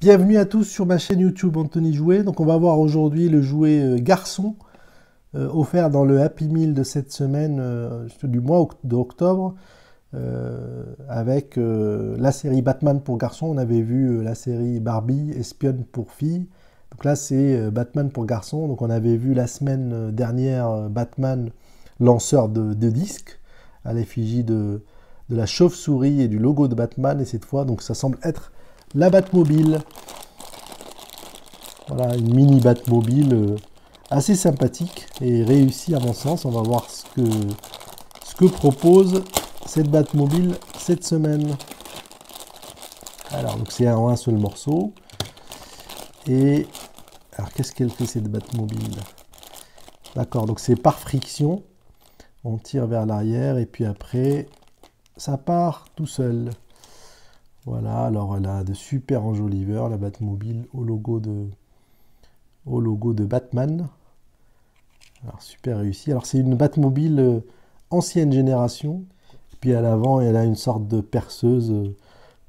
Bienvenue à tous sur ma chaîne YouTube Anthony Jouet. Donc on va voir aujourd'hui le jouet garçon offert dans le Happy Meal de cette semaine du mois d'octobre avec la série Batman pour garçon. On avait vu la série Barbie espionne pour filles. Donc là c'est Batman pour garçon. Donc on avait vu la semaine dernière Batman lanceur de disques à l'effigie de la chauve-souris et du logo de Batman. Et cette fois donc ça semble être la Batmobile. Voilà, une mini Batmobile assez sympathique et réussie à mon sens. On va voir ce que propose cette Batmobile cette semaine. Alors, donc c'est un seul morceau. Et alors, qu'est-ce qu'elle fait cette Batmobile? D'accord, donc c'est par friction. On tire vers l'arrière et puis après, ça part tout seul. Voilà, alors elle a de super enjoliveurs, la Batmobile au logo de Batman. Alors super réussi. Alors c'est une Batmobile ancienne génération. Puis à l'avant, elle a une sorte de perceuse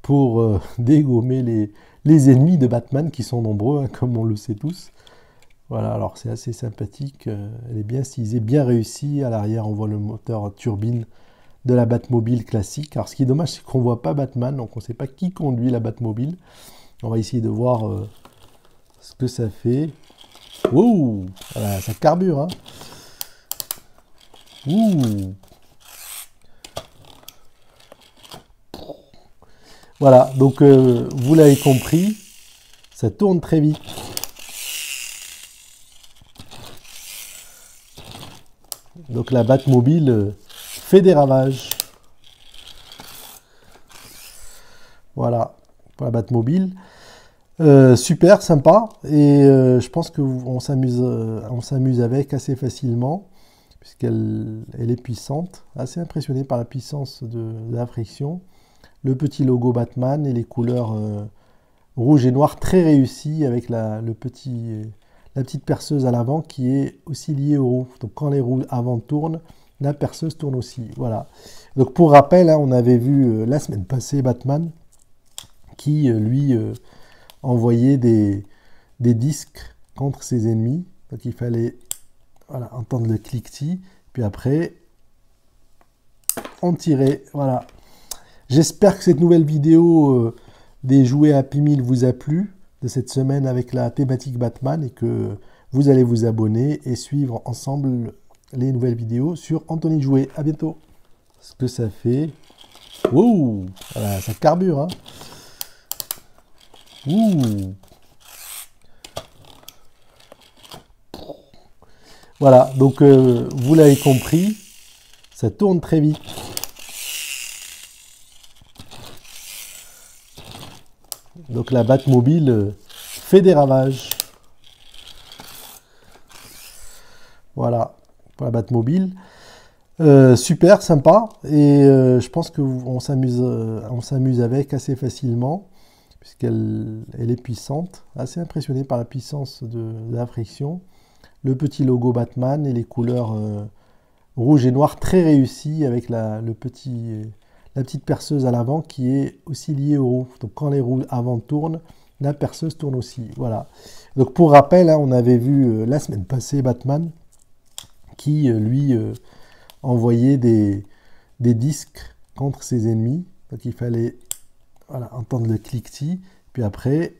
pour dégommer les ennemis de Batman qui sont nombreux, hein, comme on le sait tous. Voilà, alors c'est assez sympathique. Elle est bien stylisée, bien réussie. À l'arrière, on voit le moteur turbine de la Batmobile classique. Alors ce qui est dommage, c'est qu'on ne voit pas Batman, donc on ne sait pas qui conduit la Batmobile. On va essayer de voir ce que ça fait. Wow, voilà, ça carbure, hein. Ouh. Voilà, donc vous l'avez compris, ça tourne très vite. Donc la Batmobile fait des ravages. Voilà, pour la Batmobile. Super, sympa. Et je pense qu'on s'amuse avec assez facilement, puisqu'elle est puissante. Assez impressionné par la puissance de la friction. Le petit logo Batman et les couleurs rouge et noir très réussies avec la petite perceuse à l'avant qui est aussi liée aux roues. Donc quand les roues avant tournent, la perceuse tourne aussi. Voilà. Donc pour rappel, hein, on avait vu la semaine passée Batman qui lui envoyait des disques contre ses ennemis. Donc il fallait entendre le cliquetis. Puis après, on tirait. Voilà. J'espère que cette nouvelle vidéo des jouets Happy Meal vous a plu de cette semaine avec la thématique Batman et que vous allez vous abonner et suivre ensemble les nouvelles vidéos sur Anthony Jouet. À bientôt. Ce que ça fait. Wow, voilà, ça carbure, hein. Ouh. Voilà, donc vous l'avez compris, ça tourne très vite. Donc la Batmobile fait des ravages. Voilà, pour la Batmobile. Super, sympa. Et je pense qu'on s'amuse avec assez facilement, puisqu'elle est puissante. Assez impressionné par la puissance de la friction. Le petit logo Batman et les couleurs rouge et noir très réussies avec la petite perceuse à l'avant qui est aussi liée aux roues. Donc quand les roues avant tournent, la perceuse tourne aussi. Voilà. Donc pour rappel, hein, on avait vu la semaine passée Batman qui lui envoyait des disques contre ses ennemis. Donc il fallait entendre le cliquetis. Puis après,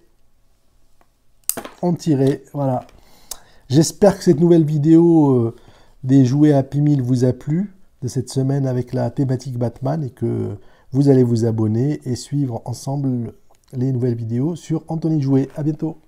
on tirait. Voilà. J'espère que cette nouvelle vidéo des jouets Happy Meal vous a plu de cette semaine avec la thématique Batman et que vous allez vous abonner et suivre ensemble les nouvelles vidéos sur Anthony Jouet. À bientôt.